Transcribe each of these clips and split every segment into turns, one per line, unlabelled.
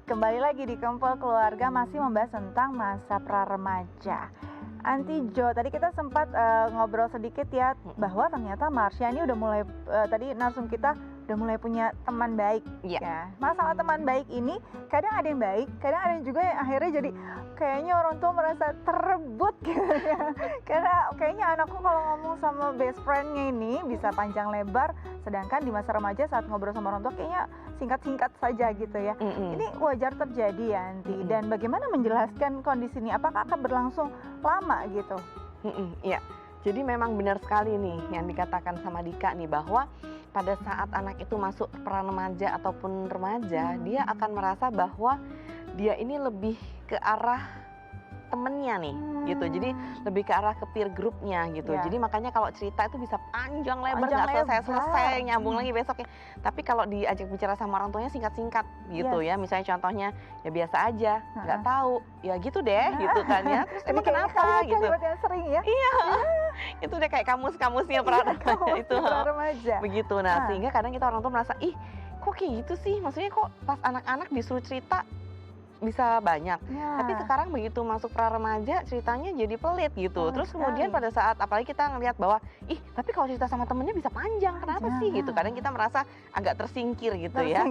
Kembali lagi di Kumpul Keluarga, masih membahas tentang masa pra-remaja. Anti Jo, tadi kita sempat ngobrol sedikit ya, bahwa ternyata Marsha ini udah mulai, tadi narsum kita udah mulai punya teman baik.
Iya.
Ya. Masalah teman baik ini, kadang ada yang baik, kadang ada yang juga yang akhirnya jadi kayaknya orang tua merasa terebut gitu ya. Karena kayaknya anakku kalau ngomong sama best friend-nya ini bisa panjang lebar, sedangkan di masa remaja saat ngobrol sama orang tua kayaknya singkat-singkat saja gitu ya. Ini wajar terjadi ya, Anti. Dan bagaimana menjelaskan kondisi ini? Apakah akan berlangsung lama gitu?
Iya. Jadi memang benar sekali nih yang dikatakan sama Dika nih, bahwa pada saat anak itu masuk pra-remaja ataupun remaja, dia akan merasa bahwa dia ini lebih ke arah temennya nih gitu, jadi lebih ke arah ke peer groupnya gitu.
Ya.
Jadi makanya kalau cerita itu bisa panjang lebar,
Panjang
nggak selesai
lebar.
nyambung lagi besoknya. Tapi kalau diajak bicara sama orang tuanya singkat-singkat gitu ya, misalnya contohnya ya biasa aja, nggak tahu ya gitu deh gitu kan ya. Terus emang kenapa gitu?
Kalimat yang sering ya.
Iya, itu udah kayak kamus-kamusnya pra-remaja itu.
Pra-remaja.
Begitu, nah sehingga kadang kita orang tua merasa, ih kok kayak gitu sih, maksudnya kok pas anak-anak disuruh cerita bisa banyak, tapi sekarang begitu masuk pra-remaja ceritanya jadi pelit gitu. Terus kemudian pada saat apalagi kita ngelihat bahwa ih tapi kalau cerita sama temennya bisa panjang, kenapa sih gitu, kadang kita merasa agak tersingkir gitu ya.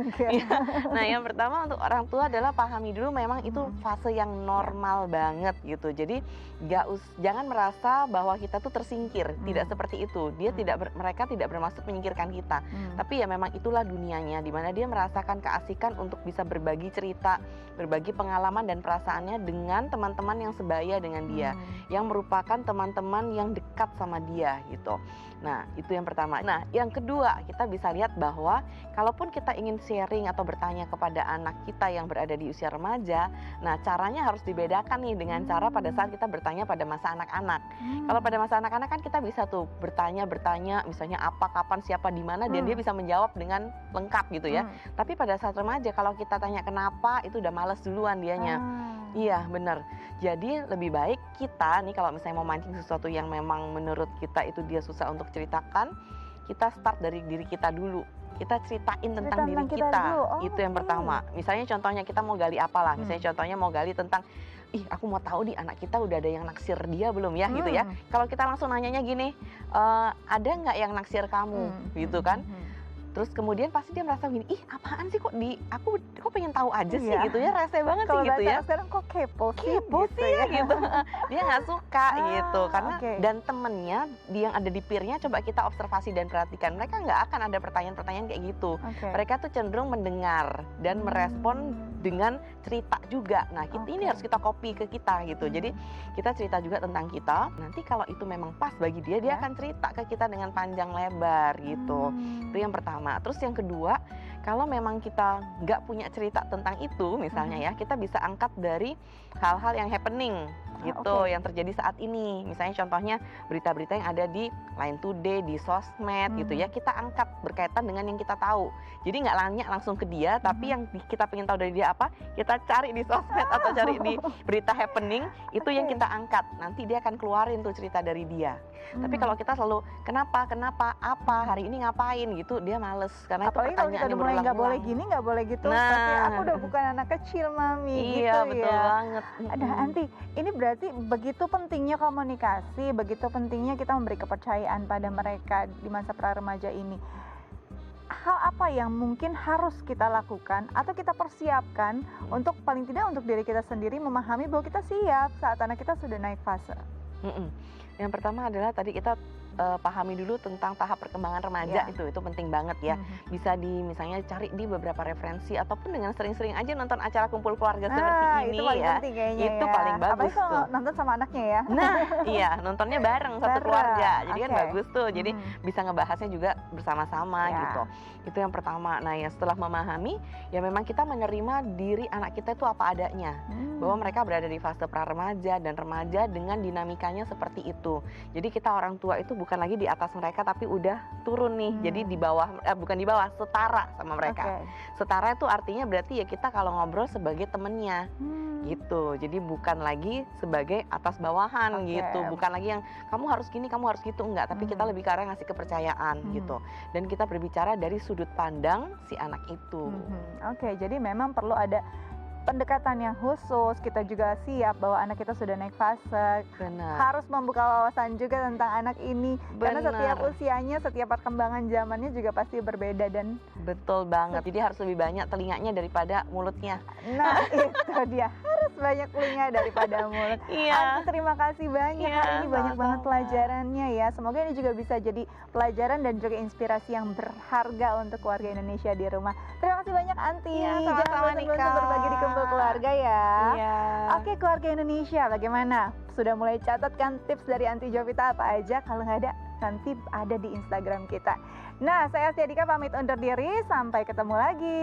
Nah yang pertama untuk orang tua adalah pahami dulu memang itu fase yang normal banget gitu. Jadi jangan merasa bahwa kita tuh tersingkir, tidak seperti itu. Mereka tidak bermaksud menyingkirkan kita, tapi ya memang itulah dunianya, dimana dia merasakan keasikan untuk bisa berbagi cerita, berbagi pengalaman dan perasaannya dengan teman-teman yang sebaya dengan dia, yang merupakan teman-teman yang dekat sama dia gitu. Nah itu yang pertama. Nah yang kedua, kita bisa lihat bahwa kalaupun kita ingin sharing atau bertanya kepada anak kita yang berada di usia remaja, nah caranya harus dibedakan nih dengan cara pada saat kita bertanya pada masa anak-anak. Kalau pada masa anak-anak kan kita bisa tuh bertanya misalnya apa, kapan, siapa, di mana, dan dia bisa menjawab dengan lengkap gitu ya. Tapi pada saat remaja kalau kita tanya kenapa, itu udah males duluan dianya. Iya benar. Jadi lebih baik kita nih kalau misalnya mau mancing sesuatu yang memang menurut kita itu dia susah untuk ceritakan, kita start dari diri kita dulu. Kita ceritain tentang diri kita. Itu yang pertama. Misalnya contohnya kita mau gali apalah. Misalnya contohnya mau gali tentang aku mau tahu nih anak kita udah ada yang naksir dia belum ya gitu ya. Kalau kita langsung nanyanya gini, ada nggak yang naksir kamu gitu kan? Terus kemudian pasti dia merasa gini, ih apaan sih aku pengen tahu aja sih gitu ya, rese banget sih gitu ya.
Sekarang kok kepo sih
ya gitu. Dia nggak suka gitu karena dan temennya yang ada di peernya coba kita observasi dan perhatikan, mereka nggak akan ada pertanyaan-pertanyaan kayak gitu. Mereka tuh cenderung mendengar dan merespon dengan cerita juga. Nah ini harus kita copy ke kita gitu. Jadi kita cerita juga tentang kita. Nanti kalau itu memang pas bagi dia, dia akan cerita ke kita dengan panjang lebar gitu. Itu yang pertama. Terus yang kedua, kalau memang kita nggak punya cerita tentang itu misalnya ya, kita bisa angkat dari hal-hal yang happening gitu, yang terjadi saat ini. Misalnya contohnya berita-berita yang ada di Line Today, di sosmed gitu ya, kita angkat berkaitan dengan yang kita tahu. Jadi nggak nanya langsung ke dia, tapi yang kita pengen tahu dari dia apa, kita cari di sosmed atau cari di berita happening, itu yang kita angkat. Nanti dia akan keluarin tuh cerita dari dia. Tapi kalau kita selalu kenapa, apa, hari ini ngapain gitu, dia males karena
apalagi
itu pertanyaannya
mulai nggak boleh gini, nggak boleh gitu. Tapi aku udah bukan anak kecil, Mami.
Iya,
gitu
betul
ya.
banget.
Ada Anti, ini berarti begitu pentingnya komunikasi, begitu pentingnya kita memberi kepercayaan pada mereka di masa pra-remaja ini. Hal apa yang mungkin harus kita lakukan atau kita persiapkan untuk paling tidak untuk diri kita sendiri memahami bahwa kita siap saat anak kita sudah naik fase?
Yang pertama adalah tadi kita pahami dulu tentang tahap perkembangan remaja, itu penting banget ya. Bisa misalnya cari di beberapa referensi ataupun dengan sering-sering aja nonton acara kumpul keluarga seperti ini
itu paling
ya.
penting kayaknya
Itu paling bagus.
Apalagi kalau nonton sama anaknya ya.
Nah, iya, nontonnya bareng satu keluarga. Jadi kan bagus tuh. Jadi bisa ngebahasnya juga bersama-sama gitu. Itu yang pertama. Nah, ya setelah memahami, ya memang kita menerima diri anak kita itu apa adanya. Bahwa mereka berada di fase pra-remaja dan remaja dengan dinamikanya seperti itu. Jadi kita orang tua itu bukan lagi di atas mereka tapi udah turun nih. Jadi di bawah, bukan di bawah, setara sama mereka. Setara itu artinya berarti ya kita kalau ngobrol sebagai temennya gitu. Jadi bukan lagi sebagai atas bawahan gitu. Bukan lagi yang kamu harus gini, kamu harus gitu, enggak. Tapi kita lebih ke arah ngasih kepercayaan gitu. Dan kita berbicara dari sudut pandang si anak itu.
Jadi memang perlu ada pendekatan yang khusus, kita juga siap bahwa anak kita sudah naik fase.
Benar.
Harus membuka wawasan juga tentang anak ini, karena setiap
Benar.
usianya, setiap perkembangan zamannya juga pasti berbeda dan
Betul banget. Jadi harus lebih banyak telinganya daripada mulutnya.
nah itu dia, harus banyak telinga daripada mulut.
Iya.
Anti, terima kasih banyak,
Iya,
hari ini banyak banget
sama-sama.
pelajarannya ya. Semoga ini juga bisa jadi pelajaran dan juga inspirasi yang berharga untuk keluarga Indonesia di rumah. Terima kasih banyak Anti,
Iya,
jangan
sama-sama,
bosan-bosan
Nika.
berbagi di kumpul keluarga ya.
Iya.
Oke keluarga Indonesia, bagaimana? Sudah mulai catatkan tips dari Anti Jovita apa aja? Kalau nggak ada, nanti ada di Instagram kita. Nah, saya Astia Dika pamit undur diri, sampai ketemu lagi.